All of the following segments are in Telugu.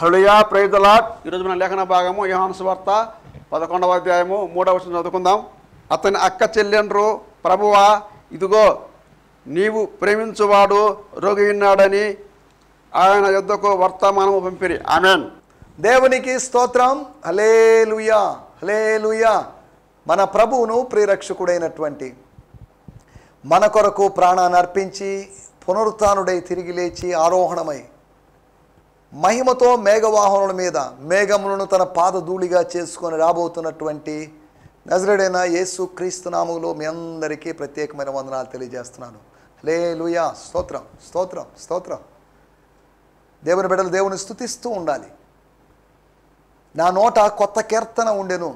Hallelujah, praise the lord. ఈరోజు మన లేఖన భాగము యోహాను సువార్త 11వ అధ్యాయము 3వ వచనం చదువుకుందాం. అతని అక్క చెల్లెండ్రు, ప్రభువా ఇదిగో నీవు ప్రేమించువాడు రోగి ఉన్నాడని ఆయన యొద్దకు వర్తమానము పంపిరి. ఆమేన్. దేవునికి స్తోత్రం. హల్లెలూయా, హల్లెలూయా. మన ప్రభువును ప్రియరక్షకుడైనటువంటి మన కొరకు ప్రాణాన్ని అర్పించి పునరుత్థానుడై తిరిగి లేచి ఆరోహణమై మహిమతో మేఘవాహనుల మీద మేఘములను తన పాదధూళిగా చేసుకొని రాబోతున్నటువంటి నజరేయుడైన యేసు క్రీస్తు నామములో మీ అందరికీ ప్రత్యేకమైన వందనాలు తెలియజేస్తున్నాను. హల్లెలూయా, స్తోత్రం, స్తోత్రం, స్తోత్రం. దేవుని బిడ్డలు దేవుని స్తుతిస్తూ ఉండాలి. నా నోట కొత్త కీర్తన ఉండెను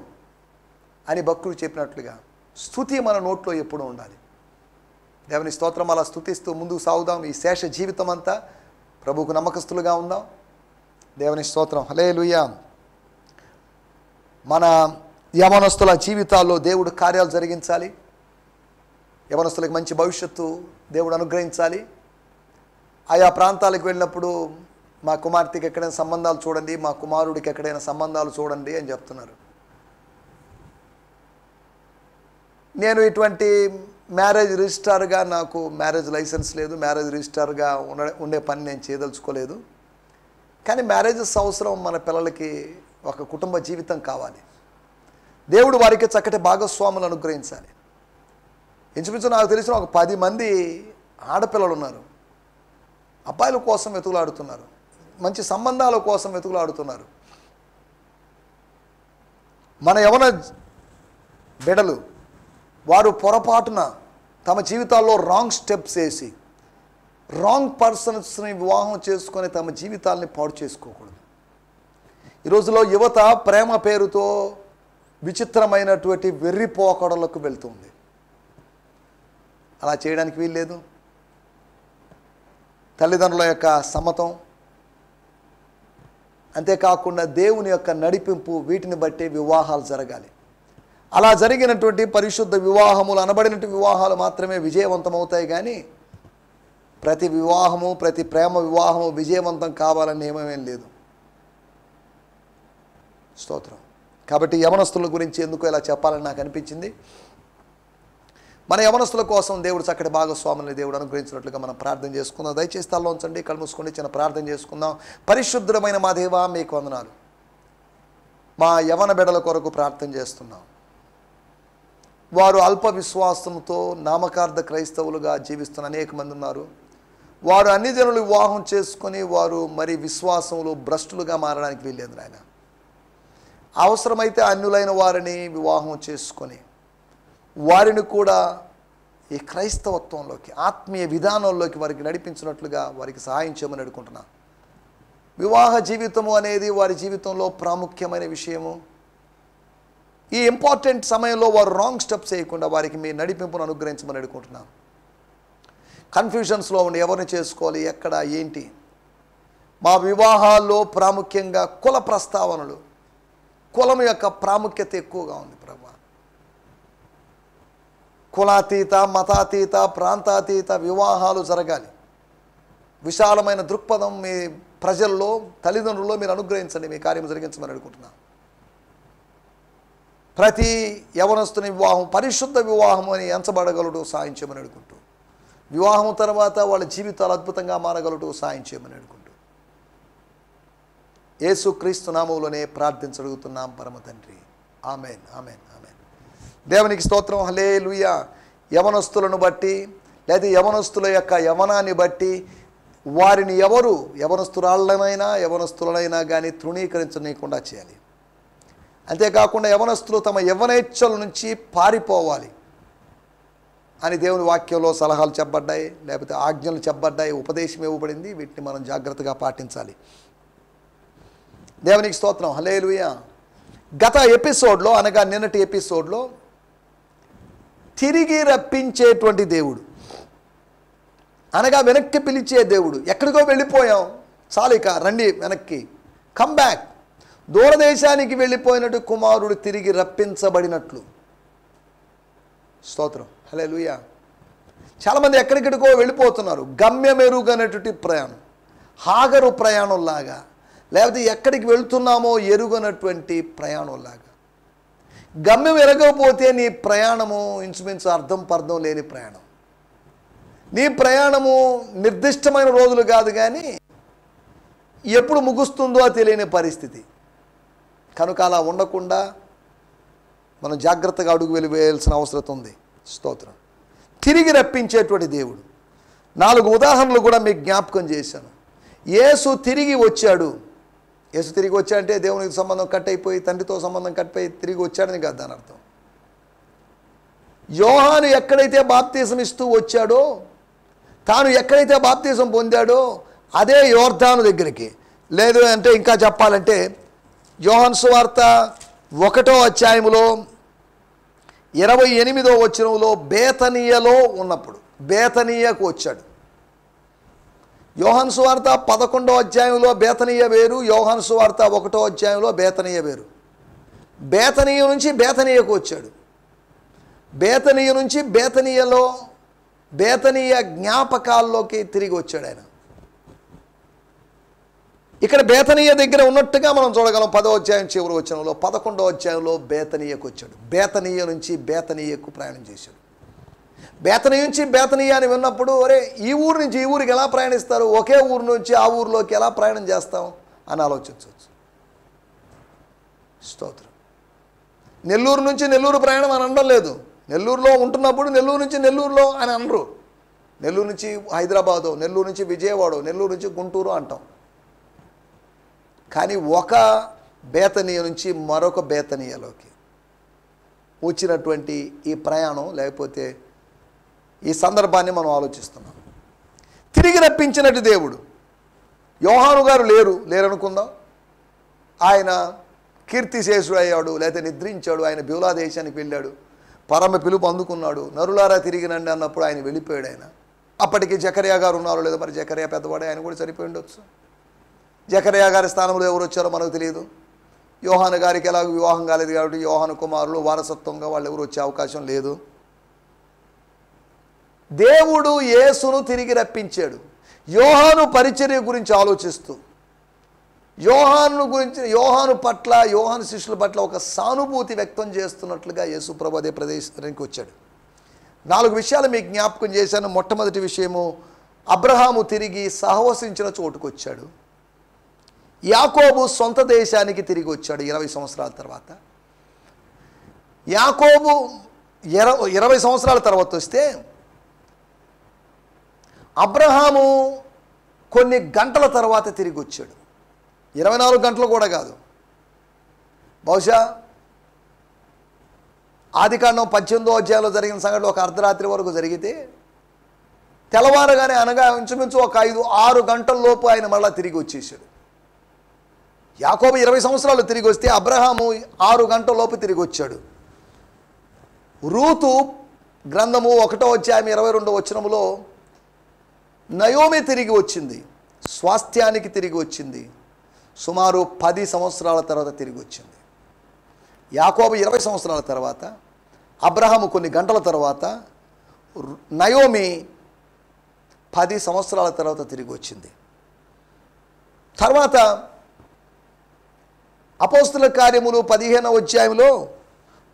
అని భక్తుడు చెప్పినట్లుగా స్తుతి మన నోట్లో ఎప్పుడూ ఉండాలి. దేవుని స్తోత్రం. అలా స్తుతిస్తూ ముందుకు సాగుదాం. ఈ శేష జీవితం అంతా ప్రభువుకు నమ్మకస్తులుగా ఉందాం. దేవుని స్తోత్రం. హల్లెలూయా. మన యవనస్తుల జీవితాల్లో దేవుడు కార్యాలు జరిగించాలి. యవనస్తులకు మంచి భవిష్యత్తు దేవుడు అనుగ్రహించాలి. ఆయా ప్రాంతాలకు వెళ్ళినప్పుడు మా కుమార్తెకి ఎక్కడైనా సంబంధాలు చూడండి, మా కుమారుడికి ఎక్కడైనా సంబంధాలు చూడండి అని చెప్తున్నారు. నేను ఇటువంటి మ్యారేజ్ రిజిస్ట్రార్గా, నాకు మ్యారేజ్ లైసెన్స్ లేదు, మ్యారేజ్ రిజిస్ట్రార్గా ఉండే పని నేను చేయదలుచుకోలేదు. కానీ మ్యారేజెస్ అవసరం. మన పిల్లలకి ఒక కుటుంబ జీవితం కావాలి. దేవుడు వారికి చక్కటి భాగస్వాములు అనుగ్రహించాలి. ఇంచుమించు నాకు తెలిసిన ఒక 10 మంది ఆడపిల్లలు ఉన్నారు. అబ్బాయిల కోసం వెతుకులాడుతున్నారు, మంచి సంబంధాల కోసం వెతుకులాడుతున్నారు. మన యవన బిడ్డలు వారు పొరపాటున తమ జీవితాల్లో రాంగ్ స్టెప్స్ వేసి రాంగ్ పర్సన్స్ని వివాహం చేసుకొని తమ జీవితాలని పాడు చేసుకోకూడదు. ఈ రోజులో యువత ప్రేమ పేరుతో విచిత్రమైనటువంటి వెర్రిపోకడలకు వెళ్తుంది. అలా చేయడానికి వీల్లేదు. తల్లిదండ్రుల యొక్క సమ్మతం, అంతేకాకుండా దేవుని యొక్క నడిపింపు, వీటిని బట్టి వివాహాలు జరగాలి. అలా జరిగినటువంటి పరిశుద్ధ వివాహములు అనబడినటువంటి వివాహాలు మాత్రమే విజయవంతమవుతాయి. కానీ ప్రతి వివాహము, ప్రతి ప్రేమ వివాహము విజయవంతం కావాలని నియమమేం లేదు. స్తోత్రం. కాబట్టి యవనస్తుల గురించి ఎందుకు ఇలా చెప్పాలని నాకు అనిపించింది. మన యవనస్తుల కోసం దేవుడు చక్కటి భాగస్వాములని దేవుడు అనుగ్రహించినట్లుగా మనం ప్రార్థన చేసుకుందాం. దయచేసి తలలో ఉంచండి, కళ్ళు మూసుకొని చిన్న ప్రార్థన చేసుకుందాం. పరిశుద్ధమైన మా దేవా, మీకు వందనాలు. మా యవన బిడ్డల కొరకు ప్రార్థన చేస్తున్నాం. వారు అల్ప విశ్వాసంతో నామకార్థ క్రైస్తవులుగా జీవిస్తున్న అనేక మంది ఉన్నారు. వారు అన్ని జనులు వివాహం చేసుకొని వారు మరి విశ్వాసంలో భ్రష్టులుగా మారడానికి వీల్లేదు నాయన. అవసరమైతే అన్యులైన వారిని వివాహం చేసుకొని వారిని కూడా ఈ క్రైస్తవత్వంలోకి, ఆత్మీయ విధానంలోకి వారికి నడిపించినట్లుగా వారికి సహాయం చేయమని అడుగుకుంటున్నాను. వివాహ జీవితము అనేది వారి జీవితంలో ప్రాముఖ్యమైన విషయము. ఈ ఇంపార్టెంట్ సమయంలో వారు రాంగ్ స్టెప్స్ చేయకుండా వారికి మీ నడిపింపును అనుగ్రహించమని అడుగుకుంటున్నాను. కన్ఫ్యూజన్స్లో ఉండి ఎవరిని చేసుకోవాలి, ఎక్కడ, ఏంటి. మా వివాహాల్లో ప్రాముఖ్యంగా కుల ప్రస్తావనలు, కులం యొక్క ప్రాముఖ్యత ఎక్కువగా ఉంది ప్రభు. కులాతీత, మతాతీత, ప్రాంతాతీత వివాహాలు జరగాలి. విశాలమైన దృక్పథం మీ ప్రజల్లో, తల్లిదండ్రుల్లో మీరు అనుగ్రహించండి. మీ కార్యం జరిగించమని అడుగుతున్నాను. ప్రతి యవనస్తుని వివాహం పరిశుద్ధ వివాహం అని ఎంచబడగలడు సాయం చేయమని అడుగుంటూ, వివాహం తర్వాత వాళ్ళ జీవితాలు అద్భుతంగా మారగలడు సాయం చేయమని అడుగుంటూ, యేసు క్రీస్తు నామములోనే ప్రార్థించగలుగుతున్నాం పరమ తండ్రి. Amen, amen, amen. దేవునికి స్తోత్రం. హల్లెలూయా. యవనస్తులను బట్టి లేదా యవనస్తుల యొక్క యవనాన్ని బట్టి వారిని ఎవరు యవనస్తురాళ్ళనైనా యవనస్తులనైనా కానీ తృణీకరించనీయకుండా చేయాలి. అంతేకాకుండా యవనస్తులు తమ యవనేచ్ఛల నుంచి పారిపోవాలి అని దేవుని వాక్యంలో సలహాలు చెప్పబడ్డాయి, లేకపోతే ఆజ్ఞలు చెప్పబడ్డాయి, ఉపదేశం ఇవ్వబడింది. వీటిని మనం జాగ్రత్తగా పాటించాలి. దేవునికి స్తోత్రం. హల్లెలూయా. గత ఎపిసోడ్లో అనగా నిన్నటి ఎపిసోడ్లో తిరిగి రప్పించేటువంటి దేవుడు, అనగా వెనక్కి పిలిచే దేవుడు. ఎక్కడికో వెళ్ళిపోయాం, చాలు ఇక రండి వెనక్కి, కమ్ బ్యాక్. దూరదేశానికి వెళ్ళిపోయినట్టు కుమారుడు తిరిగి రప్పించబడినట్లు. స్తోత్రం. హల్లెలూయా. చాలామంది ఎక్కడికెక్కడికో వెళ్ళిపోతున్నారు. గమ్యమెరుగనటువంటి ప్రయాణం, హాగరు ప్రయాణంలాగా, లేకపోతే ఎక్కడికి వెళ్తున్నామో ఎరుగనటువంటి ప్రయాణంలాగా. గమ్యం ఎరగకపోతే నీ ప్రయాణము ఇంచుమించు అర్థం పర్థం లేని ప్రయాణం. నీ ప్రయాణము నిర్దిష్టమైన రోజులు కాదు, కానీ ఎప్పుడు ముగుస్తుందో తెలియని పరిస్థితి. కనుక అలా ఉండకుండా మనం జాగ్రత్తగా అడుగు వేయాల్సిన అవసరం ఉంది. స్తోత్రం. తిరిగి రప్పించేటువంటి దేవుడు. 4 ఉదాహరణలు కూడా మీకు జ్ఞాపకం చేశాను. యేసు తిరిగి వచ్చాడు. యేసు తిరిగి వచ్చాడంటే దేవునికి సంబంధం కట్ అయిపోయి, తండ్రితో సంబంధం కట్ అయి తిరిగి వచ్చాడని కాదు దాని అర్థం. యోహాను ఎక్కడైతే బాప్తీసం ఇస్తూ వచ్చాడో, తాను ఎక్కడైతే బాప్తీసం పొందాడో అదే యోర్దాను దగ్గరికి, లేదు అంటే ఇంకా చెప్పాలంటే యోహాను సువార్త 1వ అధ్యాయములో 28వ వచనంలో బేతనీయలో ఉన్నప్పుడు బేతనీయకు వచ్చాడు. యోహాను సువార్త 11వ అధ్యాయంలో బేతనీయ వేరు, యోహాను సువార్త 1వ అధ్యాయంలో బేతనీయ వేరు. బేతనీయ నుంచి బేతనీయకు వచ్చాడు. బేతనీయ నుంచి బేతనీయ జ్ఞాపకాల్లోకి తిరిగి వచ్చాడు ఆయన. ఇక్కడ బేతనీయ దగ్గర ఉన్నట్టుగా మనం చూడగలం. 10వ అధ్యాయం చివరి వచనంలో 11వ అధ్యాయంలో బేతనీయకు వచ్చాడు. బేతనీయ నుంచి బేతనీయకు ప్రయాణం చేశాడు. బేతనీయ నుంచి బేతనీయ అని విన్నప్పుడు, అరే ఈ ఊరు నుంచి ఈ ఊరికి ఎలా ప్రయాణిస్తారు, ఒకే ఊరు నుంచి ఆ ఊరిలోకి ఎలా ప్రయాణం చేస్తాం అని ఆలోచించవచ్చు. స్తోత్రం. నెల్లూరు నుంచి నెల్లూరు ప్రయాణం అని అనడం లేదు. నెల్లూరులో ఉంటున్నప్పుడు నెల్లూరు నుంచి నెల్లూరులో అని అనరు. నెల్లూరు నుంచి హైదరాబాదు, నెల్లూరు నుంచి విజయవాడ, నెల్లూరు నుంచి గుంటూరు అంటాం. కానీ ఒక బేతనీయ నుంచి మరొక బేతనీయలోకి వచ్చినటువంటి ఈ ప్రయాణం, లేకపోతే ఈ సందర్భాన్ని మనం ఆలోచిస్తున్నాం. తిరిగి రప్పించినట్టు దేవుడు. యోహాను గారు లేరనుకుందాం. ఆయన కీర్తిశేషుడు అయ్యాడు, లేకపోతే నిద్రించాడు. ఆయన బ్యూలా దేశానికి వెళ్ళాడు, పరమ పిలుపు అందుకున్నాడు. నరులారా తిరిగినండి అన్నప్పుడు ఆయన వెళ్ళిపోయాడు. ఆయన అప్పటికి జకర్యా గారు ఉన్నారు, లేదా మరి జకర్యా పెద్దవాడే, ఆయన కూడా సరిపోయి ఉండొచ్చు. జకర్యా గారి స్థానంలో ఎవరు వచ్చారో మనకు తెలియదు. యోహాను గారికి ఎలాగో వివాహం కాలేదు కాబట్టి యోహాను కుమారులు వారసత్వంగా వాళ్ళు ఎవరు వచ్చే అవకాశం లేదు. దేవుడు యేసును తిరిగి రప్పించాడు. యోహాను పరిచర్య గురించి ఆలోచిస్తూ, యోహాను పట్ల, యోహాను శిష్యుల పట్ల ఒక సానుభూతి వ్యక్తం చేస్తున్నట్లుగా యేసు ప్రభు అదే ప్రదేశానికి వచ్చాడు. 4 విషయాలు మీకు జ్ఞాపకం చేశాను. మొట్టమొదటి విషయము, అబ్రహాము తిరిగి సహవసించిన చోటుకు వచ్చాడు. యాకోబు సొంత దేశానికి తిరిగి వచ్చాడు 20 సంవత్సరాల తర్వాత. యాకోబు 20 సంవత్సరాల తర్వాత వస్తే, అబ్రహాము కొన్ని గంటల తర్వాత తిరిగి వచ్చాడు. 24 గంటలు కూడా కాదు. బహుశా ఆదికాండం 18వ అధ్యాయంలో జరిగిన సంఘటన ఒక అర్ధరాత్రి వరకు జరిగితే, తెల్లవారుగానే అనగా ఇంచుమించు ఒక 5-6 గంటల లోపు ఆయన మళ్ళా తిరిగి వచ్చేసాడు. యాకోబు 20 సంవత్సరాలు తిరిగి వస్తే, అబ్రహాము 6 గంటల లోపు తిరిగి వచ్చాడు. రూతు గ్రంథము 1వ అధ్యాయం 22వ వచనములో నయోమి తిరిగి వచ్చింది, స్వాస్థ్యానికి తిరిగి వచ్చింది. సుమారు 10 సంవత్సరాల తర్వాత తిరిగి వచ్చింది. యాకోబు 20 సంవత్సరాల తర్వాత, అబ్రహాము కొన్ని గంటల తర్వాత, నయోమి 10 సంవత్సరాల తర్వాత తిరిగి వచ్చింది. తర్వాత అపోస్తుల కార్యములు 15వ అధ్యాయంలో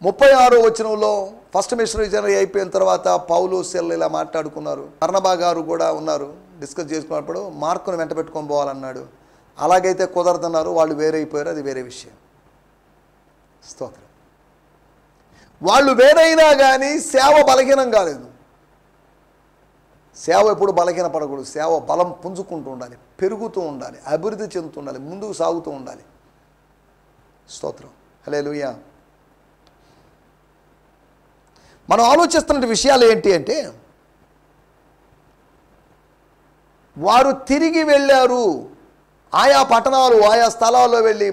36వ వచనంలో ఫస్ట్ మిషనరీ జర్నీ అయిపోయిన తర్వాత పౌలు సెల్ ఇలా మాట్లాడుకున్నారు. బర్నబా గారు కూడా ఉన్నారు. డిస్కస్ చేసుకున్నప్పుడు మార్కును వెంట పెట్టుకొని పోవాలన్నాడు. అలాగైతే కుదరదన్నారు. వాళ్ళు వేరైపోయారు, అది వేరే విషయం. స్తోత్రం. వాళ్ళు వేరైనా కానీ సేవ బలహీనం కాలేదు. సేవ ఎప్పుడు బలహీన పడకూడదు. సేవ బలం పుంజుకుంటూ ఉండాలి, పెరుగుతూ ఉండాలి, అభివృద్ధి చెందుతూ ఉండాలి, ముందుకు సాగుతూ ఉండాలి. స్తోత్రం. హల్లెలూయా. మనం ఆలోచిస్తున్న విషయాలు ఏంటి అంటే, వారు తిరిగి వెళ్ళారు. ఆయా పట్టణాలు, ఆయా స్థలాల్లో వెళ్ళి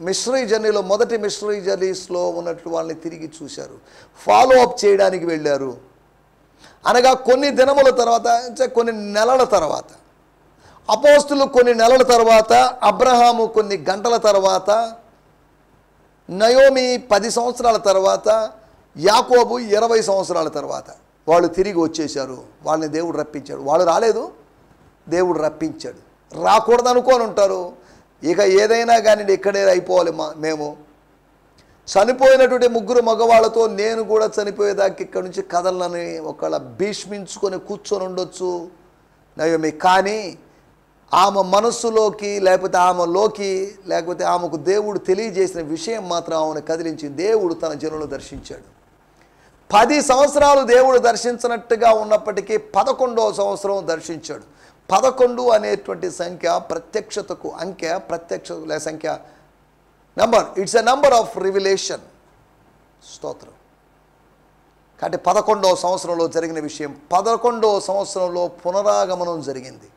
మిషనరీ జర్నీలో, మొదటి మిషనరీ జర్నీస్లో ఉన్నట్లు వాళ్ళని తిరిగి చూశారు. ఫాలో అప్ చేయడానికి వెళ్ళారు. అనగా కొన్ని దినముల తర్వాత, కొన్ని నెలల తర్వాత, అపోస్తులు కొన్ని నెలల తర్వాత, అబ్రహాము కొన్ని గంటల తర్వాత, నయోమి 10 సంవత్సరాల తర్వాత, యాకోబు 20 సంవత్సరాల తర్వాత వాళ్ళు తిరిగి వచ్చేశారు. వాళ్ళని దేవుడు రప్పించాడు. వాళ్ళు రాలేదు, దేవుడు రప్పించాడు. రాకూడదు అనుకొని ఉంటారు, ఇక ఏదైనా కానీ ఇక్కడే అయిపోవాలి మేము. చనిపోయినటువంటి 3 మగవాళ్ళతో నేను కూడా చనిపోయేదాకా ఇక్కడ నుంచి కదలని ఒకళ్ళ భీష్మించుకొని కూర్చొని ఉండొచ్చు నయోమి. కానీ ఆమె మనస్సులోకి లేకపోతే ఆమెలోకి లేకపోతే ఆమెకు దేవుడు తెలియజేసిన విషయం మాత్రం ఆమెను కదిలించి దేవుడు తన జనులను దర్శించాడు. 10 సంవత్సరాలు దేవుడు దర్శించినట్టుగా ఉన్నప్పటికీ 11వ సంవత్సరం దర్శించాడు. 11 అనేటువంటి సంఖ్య ప్రత్యక్షతకు అంకె, ప్రత్యక్ష సంఖ్య number, it's a number of revelation. స్తోత్రం. కాబట్టి 11వ సంవత్సరంలో జరిగిన విషయం, 11వ సంవత్సరంలో పునరాగమనం జరిగింది,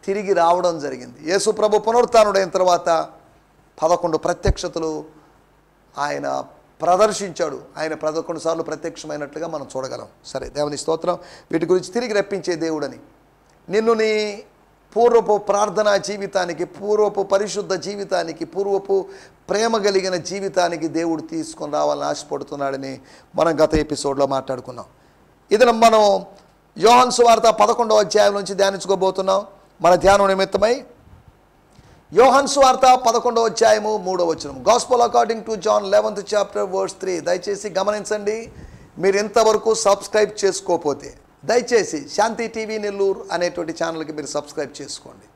తిరిగి రావడం జరిగింది. యేసు ప్రభు పునరుత్థానుడైన తర్వాత 11 ప్రత్యక్షతలు ఆయన ప్రదర్శించాడు. ఆయన 11 సార్లు ప్రత్యక్షమైనట్లుగా మనం చూడగలం. సరే, దేవుని స్తోత్రం. వీటి గురించి తిరిగి రప్పించే దేవుడని నిన్ను నీ పూర్వపు ప్రార్థనా జీవితానికి, పూర్వపు పరిశుద్ధ జీవితానికి, పూర్వపు ప్రేమ కలిగిన జీవితానికి దేవుడు తీసుకొని రావాలని ఆశపడుతున్నాడని మనం గత ఎపిసోడ్లో మాట్లాడుకున్నాం. ఇది మనం యోహాను సువార్త 11వ అధ్యాయం నుంచి ధ్యానించుకోబోతున్నాం. మన ధ్యానం నిమిత్తమై యోహాను సువార్త 11వ అధ్యాయము 3వ వచనం. Gospel according to John 11th chapter verse 3. దయచేసి గమనించండి. మీరు ఇంతవరకు సబ్స్క్రైబ్ చేసుకోకపోతే దయచేసి శాంతి టీవీ నెల్లూరు అనేటువంటి ఛానల్కి మీరు సబ్స్క్రైబ్ చేసుకోండి.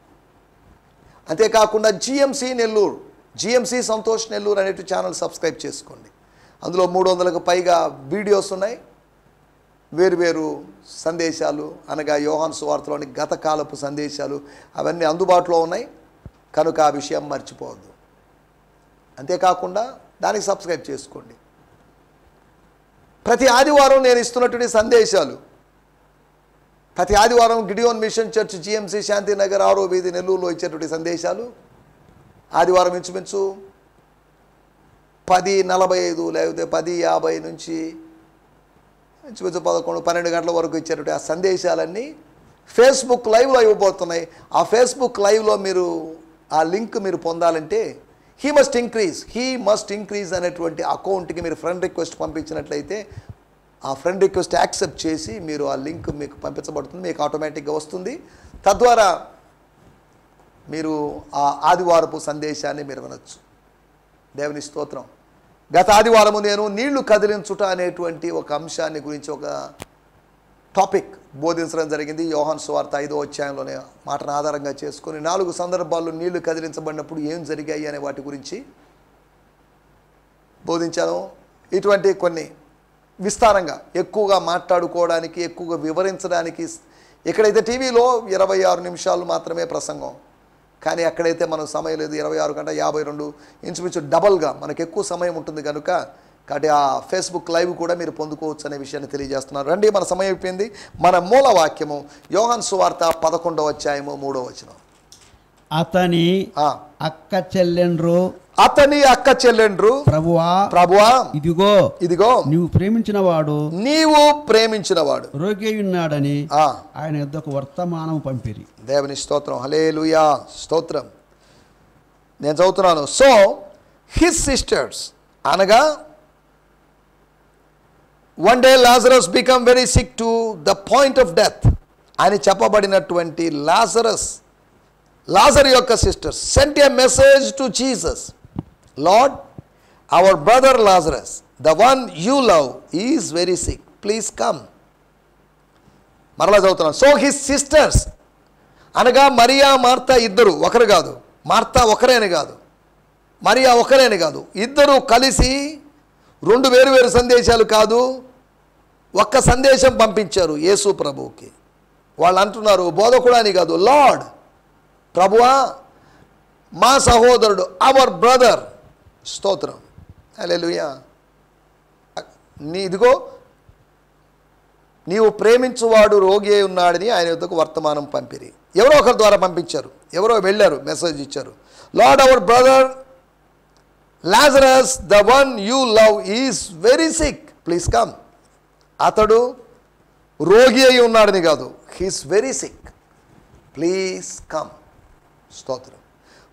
అంతేకాకుండా జిఎంసి నెల్లూరు, జిఎంసి సంతోష్ నెల్లూరు అనేటువంటి ఛానల్ సబ్స్క్రైబ్ చేసుకోండి. అందులో 300కు పైగా వీడియోస్ ఉన్నాయి. వేరువేరు సందేశాలు అనగా యోహాను సువార్తలోని గత కాలపు సందేశాలు అవన్నీ అందుబాటులో ఉన్నాయి. కనుక ఆ విషయం మర్చిపోవద్దు. అంతేకాకుండా దానికి సబ్స్క్రైబ్ చేసుకోండి. ప్రతి ఆదివారం నేను ఇస్తున్నటువంటి సందేశాలు, ప్రతి ఆదివారం Gideon machine church GMC Shantinagar 6వ వీధి నెల్లూరులో ఇచ్చేటువంటి సందేశాలు ఆదివారం ఇంచుమించు 10:45 లేకపోతే 10:50 నుంచి ఇంచుమించు 11-12 గంటల వరకు ఇచ్చేటువంటి ఆ సందేశాలన్నీ ఫేస్బుక్ లైవ్లో ఇవ్వబోతున్నాయి. ఆ ఫేస్బుక్ లైవ్లో మీరు ఆ లింక్ మీరు పొందాలంటే హీ మస్ట్ ఇంక్రీజ్ అనేటువంటి అకౌంట్కి మీరు ఫ్రెండ్ రిక్వెస్ట్ పంపించినట్లయితే ఆ ఫ్రెండ్ రిక్వెస్ట్ యాక్సెప్ట్ చేసి మీరు ఆ లింక్ మీకు పంపించబడుతుంది. మీకు ఆటోమేటిక్గా వస్తుంది. తద్వారా మీరు ఆ ఆదివారపు సందేశాన్ని మీరు వినొచ్చు. దేవుని స్తోత్రం. గత ఆదివారము నేను నీళ్లు కదిలించుట అనేటువంటి ఒక అంశాన్ని గురించి ఒక టాపిక్ బోధించడం జరిగింది. యోహాను సువార్త 5వ అధ్యాయంలోనే మాటను ఆధారంగా చేసుకొని 4 సందర్భాల్లో నీళ్లు కదిలించబడినప్పుడు ఏం జరిగాయి అనే వాటి గురించి బోధించాను. ఇటువంటి కొన్ని విస్తారంగా ఎక్కువగా మాట్లాడుకోవడానికి, ఎక్కువగా వివరించడానికి, ఎక్కడైతే టీవీలో 26 నిమిషాలు మాత్రమే ప్రసంగం, కానీ అక్కడైతే మనకు సమయం లేదు. 26 గంట 52 ఇంచుమించు డబల్గా మనకు ఎక్కువ సమయం ఉంటుంది కనుక కాబట్టి ఆ ఫేస్బుక్ లైవ్ కూడా మీరు పొందుకోవచ్చు అనే విషయాన్ని తెలియజేస్తున్నారు. రండి, మన సమయం అయిపోయింది. మన మూల వాక్యము యోహాను సువార్త 11వ అధ్యాయము 3వ వచనం. అతని అక్క చెల్లెండ్రు ప్రభువా ఇదిగో నీవు ప్రేమించినవాడు రోగి ఉన్నాడని ఆయన యొద్దకు వర్తమానం పంపిరి. దేవుని స్తోత్రం. హల్లెలూయా, స్తోత్రం. నేను చదువుతున్నాను. సో హిస్ సిస్టర్స్ అనగా one day Lazarus become very sick to the point of death అని చెప్పబడినటువంటి లాజర్ యొక్క sisters sent a message to Jesus, Lord, our brother Lazarus, the one you love, is very sick, please come. మరలా చదువుతున్నాను. సో హిస్ సిస్టర్స్ అనగా మరియా మార్తా ఇద్దరు, ఒకరు కాదు, మార్తా ఒకరేని కాదు, మరియా ఒకరేని కాదు, ఇద్దరు కలిసి 2 వేరు సందేశాలు కాదు, ఒక్క సందేశం పంపించారు యేసు ప్రభువుకి. వాళ్ళు అంటున్నారు, బోధకుడు అని కాదు, లార్డ్, ప్రభువా, మా సహోదరుడు, అవర్ బ్రదర్. స్తోత్రం. హల్లెలూయా. ఇదిగో నీవు ప్రేమించువాడు రోగి అయి ఉన్నాడని ఆయన యొద్దకు వర్తమానం పంపిరి. ఎవరో ఒకరి ద్వారా పంపించారు, ఎవరో వెళ్ళారు, మెసేజ్ ఇచ్చారు. Lord, our brother Lazarus, the one you love, is very sick, please come. అతడు రోగి అయి ఉన్నాడని కాదు, he's very sick, please come. స్తోత్రం.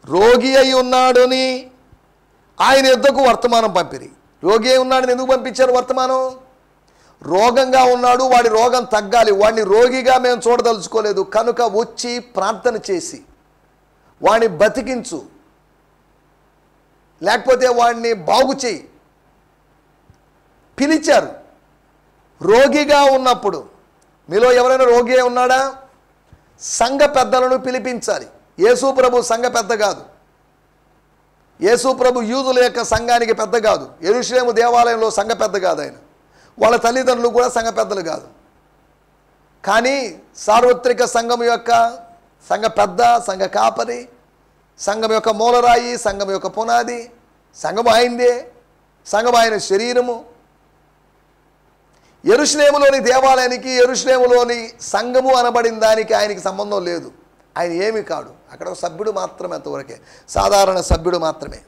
రోగి అయి ఉన్నాడని ఆయన యొద్దకు వర్తమానం పంపిరి. రోగి అయి ఉన్నాడని ఎందుకు పంపించారు వర్తమానం? రోగంగా ఉన్నాడు, వాడి రోగం తగ్గాలి, వాడిని రోగిగా మేము చూడదలుచుకోలేదు కనుక వచ్చి ప్రార్థన చేసి వాడిని బతికించు, లేకపోతే వాడిని బాగు చేయి. పిలిచారు. రోగిగా ఉన్నప్పుడు, మీలో ఎవరైనా రోగి ఉన్నాడా? సంఘ పెద్దలను పిలిపించాలి. యేసు ప్రభు సంఘ పెద్ద కాదు. యేసు ప్రభు యూదుల యొక్క సంఘానికి పెద్ద కాదు. యెరూషలేము దేవాలయంలో సంఘ పెద్ద కాదు ఆయన. వాళ్ళ తల్లిదండ్రులు కూడా సంఘ పెద్దలు కాదు. కానీ సార్వత్రిక సంఘం యొక్క సంఘ పెద్ద, సంఘ కాపరి, సంఘం యొక్క మూలరాయి, సంఘం యొక్క పునాది, సంఘం ఆయనదే, సంఘం ఆయన శరీరము. యెరూషలేములోని దేవాలయానికి, యెరూషలేములోని సంఘము అనబడిన దానికి ఆయనకి సంబంధం లేదు. ఆయన ఏమీ కాడు. అక్కడ ఒక సభ్యుడు మాత్రమే, అంతవరకే, సాధారణ సభ్యుడు మాత్రమే.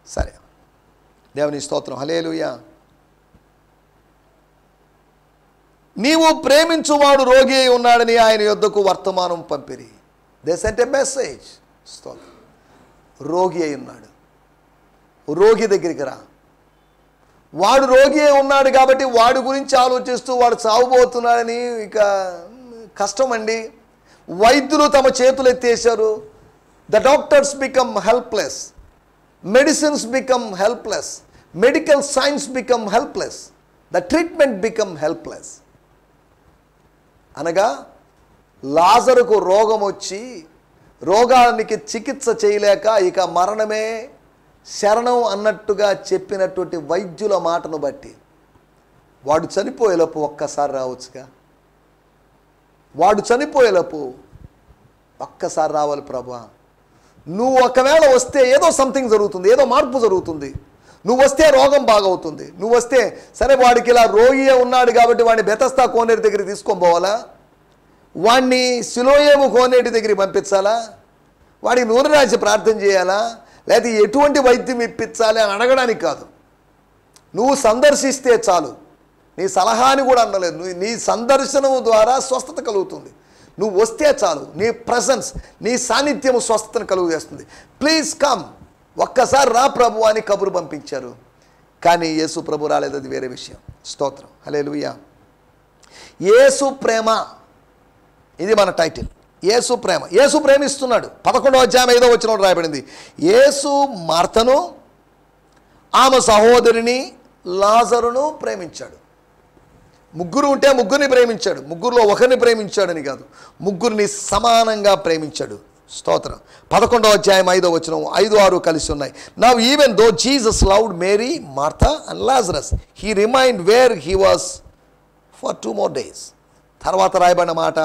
సరే, దేవుని స్తోత్రం. హల్లెలూయా. నీవు ప్రేమించువాడు రోగి అయి ఉన్నాడని ఆయన యొద్దకు వర్తమానం పంపిరి. They sent a message. స్తోత్రం. రోగి అయి ఉన్నాడు, రోగి దగ్గరికి రా. వాడు రోగి అయి ఉన్నాడు కాబట్టి వాడి గురించి ఆలోచిస్తూ వాడు చావబోతున్నాడని ఇక కష్టం అండి. వైద్యులు తమ చేతులు ఎత్తేశారు. The doctors become helpless, medicines become helpless, medical science become helpless, the treatment become helpless. అనగా లాజరుకు రోగం వచ్చి రోగానికి చికిత్స చేయలేక ఇక మరణమే శరణం అన్నట్టుగా చెప్పినటువంటి వైద్యుల మాటను బట్టి వాడు చనిపోయేలోపు ఒక్కసారి రావచ్చుగా. వాడు చనిపోయేలోపు ఒక్కసారి రావాలి ప్రభువా. నువ్వు ఒకవేళ వస్తే ఏదో సంథింగ్ జరుగుతుంది, ఏదో మార్పు జరుగుతుంది. నువ్వు వస్తే రోగం బాగవుతుంది. నువ్వు వస్తే సరే, వాడికి ఇలా రోగి ఉన్నాడు కాబట్టి వాడిని బెతస్తా కోనేటి దగ్గరికి తీసుకొని పోవాలా? వాడిని సిలోయేము కోనేటి దగ్గరికి పంపించాలా? వాడికి నూనె రాసి ప్రార్థన చేయాలా? లేకపోతే ఎటువంటి వైద్యం ఇప్పించాలి అని అడగడానికి కాదు. నువ్వు సందర్శిస్తే చాలు. నీ సలహాని కూడా అనలేదు. నీ సందర్శనం ద్వారా స్వస్థత కలుగుతుంది. నువ్వు వస్తే చాలు. నీ ప్రెసెన్స్, నీ సాన్నిధ్యం స్వస్థతను కలుగు చేస్తుంది. ప్లీజ్ కమ్, ఒక్కసారి రా ప్రభు అని కబురు పంపించారు. కానీ యేసు ప్రభు రాలేదు, అది వేరే విషయం. స్తోత్రం. హల్లెలూయా. యేసు ప్రేమ, ఇది మన టైటిల్. యేసు ప్రేమ. యేసు ప్రేమిస్తున్నాడు. 11వ అధ్యాయం 5వ వచనంలో రాయబడింది, యేసు మార్తను, ఆమె సహోదరిని లాజరును ప్రేమించాడు. ముగ్గురు ఉంటే ముగ్గురిని ప్రేమించాడు. ముగ్గురులో ఒకరిని ప్రేమించాడని కాదు, ముగ్గురిని సమానంగా ప్రేమించాడు. స్తోత్రం. 11వ అధ్యాయం 5వ వచనం, 5, 6 కలిసి ఉన్నాయి. Now even though Jesus loved Mary, Martha and Lazarus, he remained where he was for 2 more days. తర్వాత రాయబడిన మాట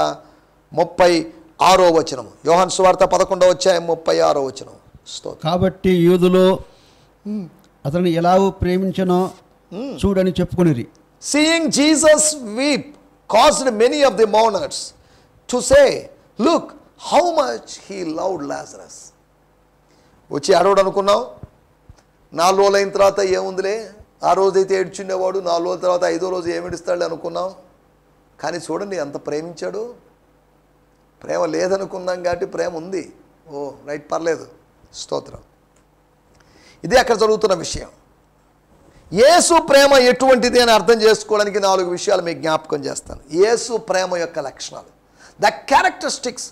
36వ వచనం, యోహాను సువార్త 11వ అధ్యాయం 36వ వచనం. స్తోత్రం. కాబట్టి యూదులు అతన్ని ఎలాగూ ప్రేమించనో చూడని చెప్పుకొనిరి. Seeing Jesus weep caused many of the mourners to say, look how much he loved Lazarus. వచ్చి అడవడు అనుకున్నావు. 4 రోజులు అయిన తర్వాత ఏముందిలే, ఆ రోజైతే ఏడ్చుండేవాడు, 4 రోజుల తర్వాత 5వ రోజు ఏమిడిస్తాడు అనుకున్నావు. కానీ చూడండి ఎంత ప్రేమించాడు. ప్రేమ లేదనుకున్నాం కాబట్టి ప్రేమ ఉంది. ఓ రైట్, పర్లేదు. స్తోత్రం. ఇది అక్కడ జరుగుతున్న విషయం. యేసు ప్రేమ ఎటువంటిది అని అర్థం చేసుకోవడానికి 4 విషయాలు మీకు జ్ఞాపకం చేస్తాను. యేసు ప్రేమ యొక్క లక్షణాలు, the characteristics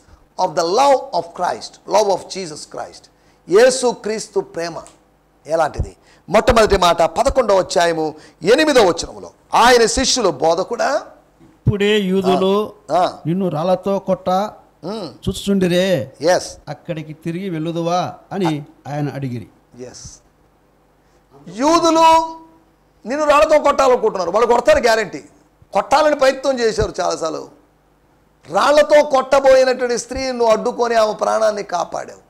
of the love of Christ, love of Jesus Christ. యేసు క్రీస్తు ప్రేమ ఎలాంటిది? మొట్టమొదటి మాట 11వ అధ్యాయము 8వ వచనంలో, ఆయన శిష్యులు, బోధకుడా, ఇప్పుడే యూదులు నిన్ను రాళ్లతో కొట్ట చూస్తుండిరే, అక్కడికి తిరిగి వెళ్ళుదువా అని ఆయన అడిగిరి. యూదులు నిన్ను రాళ్లతో కొట్టాలనుకుంటున్నారు. వాళ్ళు కొడతారు, గ్యారంటీ. కొట్టాలని ప్రయత్నం చేశారు చాలాసార్లు. రాళ్లతో కొట్టబోయినటువంటి స్త్రీని నువ్వు అడ్డుకొని ఆమె ప్రాణాన్ని కాపాడావు.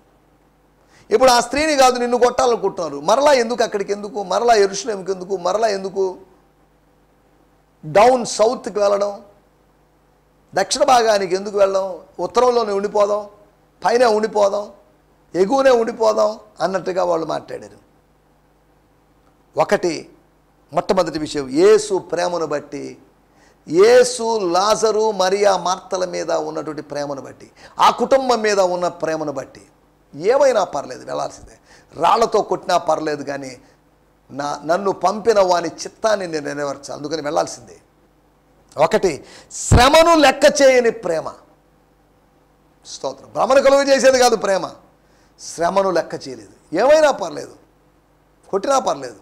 ఇప్పుడు ఆ స్త్రీని కాదు, నిన్ను కొట్టాలనుకుంటున్నారు. మరలా ఎందుకు అక్కడికి? ఎందుకు మరలా యెరూషలేముకి? ఎందుకు మరలా? ఎందుకు డౌన్ సౌత్కి వెళ్ళడం? దక్షిణ భాగానికి ఎందుకు వెళ్ళడం? ఉత్తరంలోనే ఉండిపోదాం, పైన ఉండిపోదాం, ఎగువనే ఉండిపోదాం అన్నట్టుగా వాళ్ళు మాట్లాడారు. ఒకటి, మొట్టమొదటి విషయం, యేసు ప్రేమను బట్టి, యేసు లాజరు మరియా మార్తల మీద ఉన్నటువంటి ప్రేమను బట్టి, ఆ కుటుంబం మీద ఉన్న ప్రేమను బట్టి ఏమైనా పర్లేదు, వెళ్ళాల్సిందే. రాళ్లతో కొట్టినా పర్లేదు, కానీ నన్ను పంపిన వాని చిత్తాన్ని నేను నెరవేర్చాలి, అందుకని వెళ్ళాల్సిందే. ఒకటి, శ్రమను లెక్క చేయని ప్రేమ. స్తోత్రం. భ్రమను కలుగు చేసేది కాదు ప్రేమ, శ్రమను లెక్క చేయలేదు. ఏమైనా పర్లేదు, కొట్టినా పర్లేదు,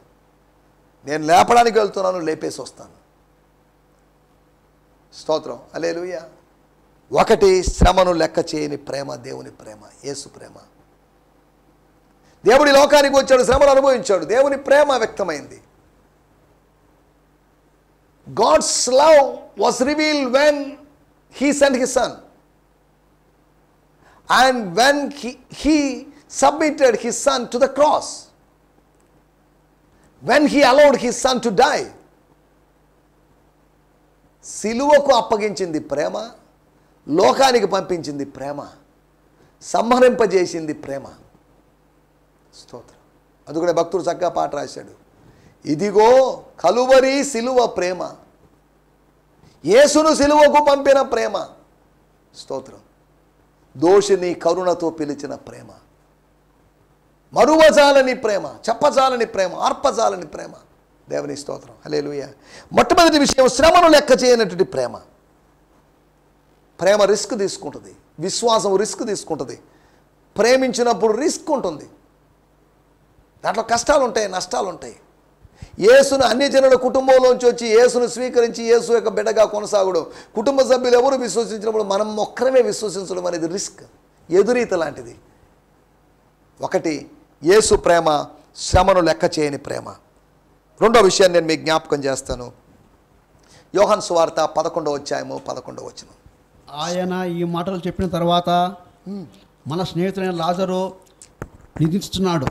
నేను లేపడానికి వెళ్తున్నాను, లేపేసి వస్తాను. స్తోత్రం, హల్లెలూయా. ఒకటి శ్రమను లెక్క చేయని ప్రేమ దేవుని ప్రేమ, యేసు ప్రేమ. దేవుడి లోకానికి వచ్చాడు, శ్రమను అనుభవించాడు, దేవుని ప్రేమ వ్యక్తమైంది. God's love was revealed when he sent his son, and when he submitted his son to the cross, when he allowed his son to die. సిలువకు అప్పగించింది ప్రేమ, లోకానికి పంపించింది ప్రేమ, సంహరింపజేసింది ప్రేమ. స్తోత్రం. అందుకనే భక్తుడు చక్కగా పాట రాశాడు, ఇదిగో కలువరి సిలువ ప్రేమ, యేసును సిలువకు పంపిన ప్రేమ. స్తోత్రం. దోషిని కరుణతో పిలిచిన ప్రేమ, మరువజాలని ప్రేమ, చెప్పజాలని ప్రేమ, ఆర్పజాలని ప్రేమ. దేవుని స్తోత్రం, హల్లెలూయా. మొట్టమొదటి విషయం, శ్రమను లెక్క చేయనటువంటి ప్రేమ. ప్రేమ రిస్క్ తీసుకుంటుంది, విశ్వాసం రిస్క్ తీసుకుంటుంది. ప్రేమించినప్పుడు రిస్క్ ఉంటుంది, దాంట్లో కష్టాలు ఉంటాయి, నష్టాలు ఉంటాయి. యేసును అన్యజనుల కుటుంబంలోంచి వచ్చి యేసును స్వీకరించి యేసు యొక్క బిడ్డగా కొనసాగడం, కుటుంబ సభ్యులు ఎవరు విశ్వసించినప్పుడు మనం ఒక్కరమే విశ్వసించడం అనేది రిస్క్, ఎదురీత లాంటిది. ఒకటి యేసు ప్రేమ, శ్రమను లెక్క చేయని ప్రేమ. రెండో విషయాన్ని నేను మీకు జ్ఞాపకం చేస్తాను. యోహాను సువార్త 11వ అధ్యాయము 11వ వచనం. ఆయన ఈ మాటలు చెప్పిన తర్వాత మన స్నేహితుడైన లాజరు నిద్రిస్తున్నాడు,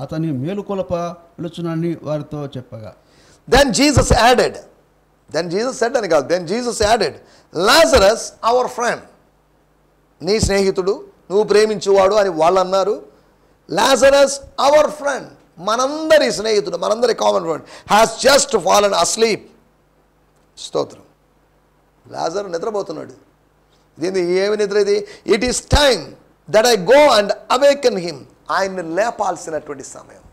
అతని మేలుకొలప పిలుచునని వారితో చెప్పగా, Then Jesus said అని కాదు, then Jesus added, Lazarus our friend, నీ స్నేహితుడు, నువ్వు ప్రేమించువాడు అని వాళ్ళు అన్నారు. లాజరస్ అవర్ ఫ్రెండ్, మనందరి స్నేహితుడు, మనందరి common friend, has just fallen asleep. స్తోత్రం. లాజరు నిద్రపోతున్నాడు. ఇది ఏమి నిద్ర ఇది? It is time that I go and awaken him. ఆయన్ని లేపాల్సినటువంటి సమయం,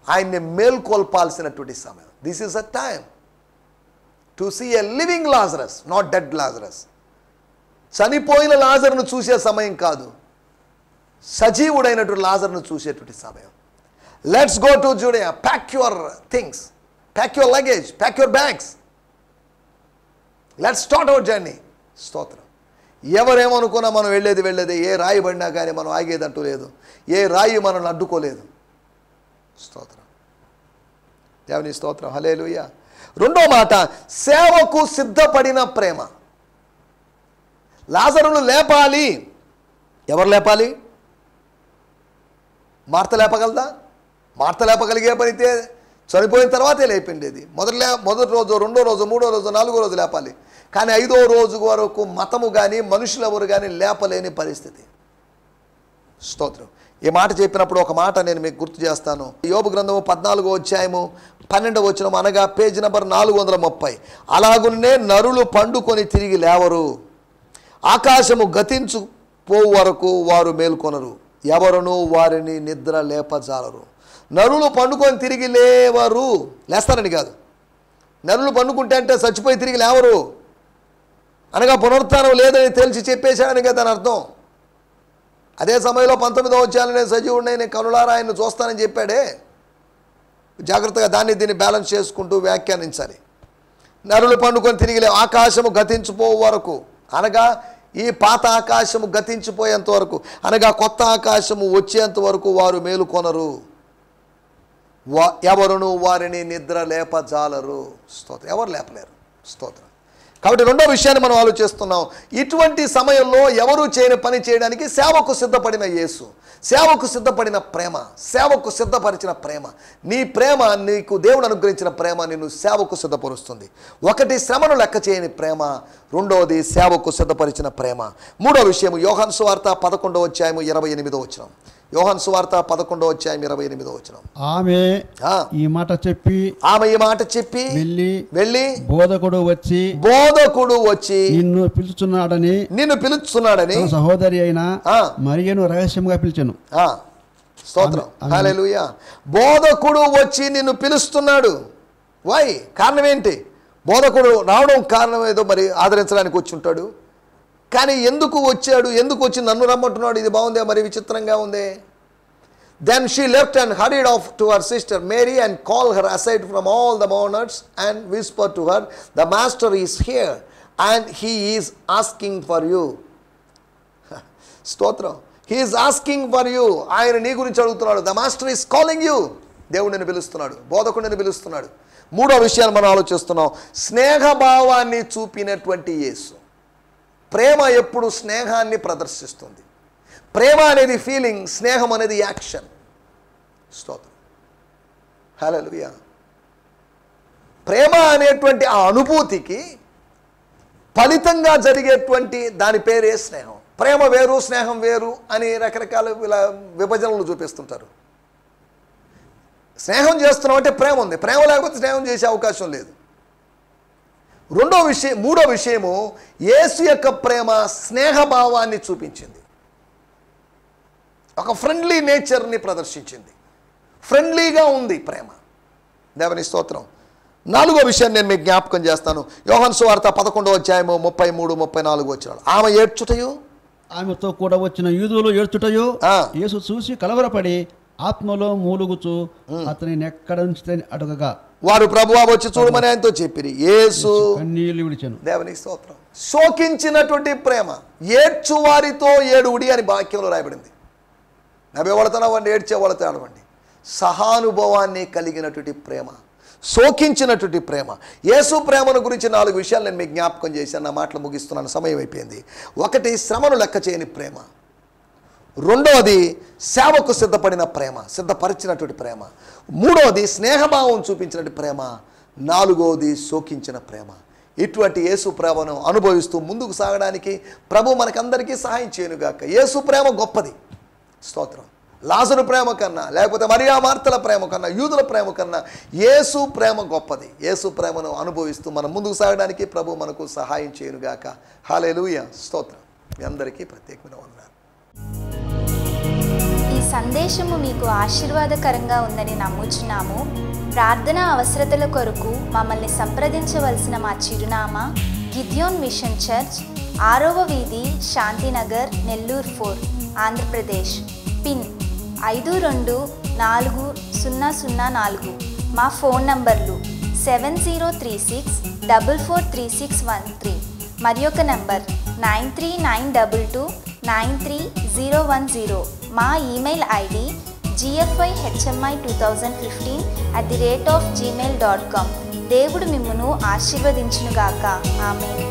ఆయన్ని మేల్కొల్పాల్సినటువంటి సమయం. This is a time to see a living Lazarus, not dead Lazarus. చనిపోయిన లాజరును చూసే సమయం కాదు, సజీవుడైనటువంటి లాజరును చూసేటువంటి సమయం. Let's go to Judea, pack your things, pack your luggage, pack your bags, let's start our journey. స్తోత్రం. ఎవరేమనుకున్నా మనం వెళ్ళేది, ఏ రాయి పడినా కానీ మనం ఆగేదంటూ లేదు, ఏ రాయి మనల్ని అడ్డుకోలేదు. స్తోత్రం, దేవుని స్తోత్రం, హల్లెలూయా. రెండో మాట, సేవకు సిద్ధపడిన ప్రేమ. లాజరును లేపాలి. ఎవరు లేపాలి? మార్త లేపగలదా? మార్త లేపగలిగే పనితే చనిపోయిన తర్వాతే లేపిండేది. మొదటి రోజు, రెండో రోజు, మూడో రోజు, నాలుగో రోజు లేపాలి. కానీ 5వ రోజు వరకు మతము కానీ మనుషులు ఎవరు కానీ లేపలేని పరిస్థితి. స్తోత్రం. ఈ మాట చెప్పినప్పుడు ఒక మాట నేను మీకు గుర్తు చేస్తాను. యోబు గ్రంథము 14వ అధ్యాయము 12వ వచనం, అనగా పేజీ నెంబర్ 430. అలాగునే నరులు పండుకొని తిరిగి లేవరు, ఆకాశము గతించుపోవు వరకు వారు మేల్కొనరు, ఎవరునూ వారిని నిద్ర లేపజాలరు. నరులు పండుకొని తిరిగి లేవరు, లేస్తారని కాదు. నరులు పండుకుంటే అంటే చచ్చిపోయి తిరిగి లేవరు అనగా పునరుత్థానం లేదని తెలిసి చెప్పేశాడని కదా దాని అర్థం. అదే సమయంలో 19వ అధ్యాయంలో నేను సజీవుడిని, నేను కనులారా ఆయన్ని చూస్తానని చెప్పాడే. జాగ్రత్తగా దీన్ని బ్యాలెన్స్ చేసుకుంటూ వ్యాఖ్యానించాలి. నరులు పండుకొని తిరిగి ఆకాశము గతించిపోవు వరకు, అనగా ఈ పాత ఆకాశము గతించిపోయేంత వరకు, అనగా కొత్త ఆకాశము వచ్చేంత వరకు వారు మేలుకొనరు, ఎవరును వారిని నిద్ర లేపజాలరు. స్తోత్రం. ఎవరు లేపలేరు. స్తోత్రం. కాబట్టి రెండో విషయాన్ని మనం ఆలోచిస్తున్నాం. ఇటువంటి సమయంలో ఎవరు చేయని పని చేయడానికి సేవకు సిద్ధపడిన యేసు, సేవకు సిద్ధపడిన ప్రేమ, సేవకు సిద్ధపరిచిన ప్రేమ. నీ ప్రేమ, నీకు దేవుడు అనుగ్రహించిన ప్రేమ నిన్ను సేవకు సిద్ధపరుస్తుంది. ఒకటి శ్రమను లెక్క చేయని ప్రేమ, రెండవది సేవకు సిద్ధపరిచిన ప్రేమ. మూడో విషయం యోహాను సువార్త 11వ అధ్యాయం 28వ వచనం. యోహాను సువార్త 11వ అధ్యాయం 28వ వచనం. ఆమె ఈ మాట చెప్పి వెళ్ళి బోధకుడు వచ్చి నిన్ను పిలుచుచున్నాడని సహోదరి అయిన మరియను రహస్యంగా పిలిచెను. స్తోత్రం, హల్లెలూయా. బోధకుడు వచ్చి నిన్ను పిలుస్తున్నాడు. వై? కారణం ఏంటి? బోధకుడు రావడం కారణం ఏదో మరి ఆదరించడానికి వచ్చి ఉంటాడు. కానీ ఎందుకు వచ్చాడు? ఎందుకు వచ్చి నన్ను రమ్మంటున్నాడు? ఇది బాగుందే, మరి విచిత్రంగా ఉందే. Then she left and hurried off to her sister Mary and called her aside from all the mourners and whispered to her, the master is here and he is asking for you. స్తోత్రం. He is asking for you. ఆయన నీ గురించి అడుగుతున్నాడు. The master is calling you. దేవుడు నిన్ను పిలుస్తున్నాడు, బోధకుడిని పిలుస్తున్నాడు. మూడో విషయాన్ని మనం ఆలోచిస్తున్నాం. స్నేహభావాన్ని చూపినటువంటి యేసు. ప్రేమ ఎప్పుడు స్నేహాన్ని ప్రదర్శిస్తుంది. ప్రేమ అనేది ఫీలింగ్, స్నేహం అనేది యాక్షన్. స్తోత్రం. హల్లెలూయా. ప్రేమ అనేటువంటి ఆ అనుభూతికి ఫలితంగా జరిగేటువంటి దాని పేరే స్నేహం. ప్రేమ వేరు, స్నేహం వేరు అని రకరకాల విభజనలు చూపిస్తుంటారు. స్నేహం చేస్తున్నాం అంటే ప్రేమ ఉంది, ప్రేమ లేకపోతే స్నేహం చేసే అవకాశం లేదు. మూడో విషయము, యేసు యొక్క ప్రేమ స్నేహభావాన్ని చూపించింది, ఒక ఫ్రెండ్లీ నేచర్ని ప్రదర్శించింది. ఫ్రెండ్లీగా ఉంది ప్రేమ. దేవుని స్తోత్రం. నాలుగో విషయాన్ని నేను మీకు జ్ఞాపకం చేస్తాను. యోహాను సువార్త 11వ అధ్యాయము 33-34 వచనాలు. ఆమె ఏడ్చుటయు, ఆమెతో కూడా వచ్చిన యూదులు ఏడ్చుటయు, యేసు చూసి కలవరపడి ఆత్మలో మూలుగుచు అతనిని ఎక్కడ ఉంచుతని అడగగా, వారు ప్రభువా వచ్చి చూడమని ఆయనతో చెప్పిరి. యేసు కన్నీళ్లు విడిచెను. దేవునికి స్తోత్రం. శోకించినటువంటి ప్రేమ. ఏడ్చు వారితో ఏడుడి అని వాక్యంలో రాయబడింది. నవ్వేవాళ్ళతో నవ్వండి, ఏడ్చేవాళ్ళతో ఏడవండి. సహానుభవాన్ని కలిగినటువంటి ప్రేమ, శోకించినటువంటి ప్రేమ. యేసు ప్రేమను గురించి 4 విషయాలు నేను మీకు జ్ఞాపకం చేశాను. నా మాటలు ముగిస్తున్నాను, సమయం అయిపోయింది. 1, శ్రమను లెక్క చేయని ప్రేమ. 2వది, సేవకు సిద్ధపడిన ప్రేమ, సిద్ధపరిచినటువంటి ప్రేమ. 3వది, స్నేహభావం చూపించినటువంటి ప్రేమ. 4వది, శోకించిన ప్రేమ. ఇటువంటి యేసు ప్రేమను అనుభవిస్తూ ముందుకు సాగడానికి ప్రభు మనకందరికీ సహాయం చేయనుగాక. యేసు ప్రేమ గొప్పది. స్తోత్రం. లాజరు ప్రేమ కన్నా, లేకపోతే మరియా మార్తల ప్రేమ కన్నా, యూదుల ప్రేమ కన్నా యేసు ప్రేమ గొప్పది. యేసు ప్రేమను అనుభవిస్తూ మనం ముందుకు సాగడానికి ప్రభు మనకు సహాయం చేయనుగాక. హల్లెలూయా. స్తోత్రం. మీ అందరికీ ప్రత్యేకమైన వందనాలు. ఈ సందేశము మీకు ఆశీర్వాదకరంగా ఉందని నమ్ముచున్నాము. ప్రార్థన అవసరతల కొరకు మమ్మల్ని సంప్రదించవలసిన మా చిరునామా గిద్యోన్ మిషన్ చర్చ్, 6వ వీధి, శాంతినగర్, నెల్లూరు 4, ఆంధ్రప్రదేశ్. పిన్ 524004. మా ఫోన్ నంబర్లు 7036443613 మరి ఒక నంబర్ 9392293010. మా ఈమెయిల్ ఐడి gfihmi2015@gmail.com. దేవుడు మిమ్మును ఆశీర్వదించునుగాక. ఆమేన్.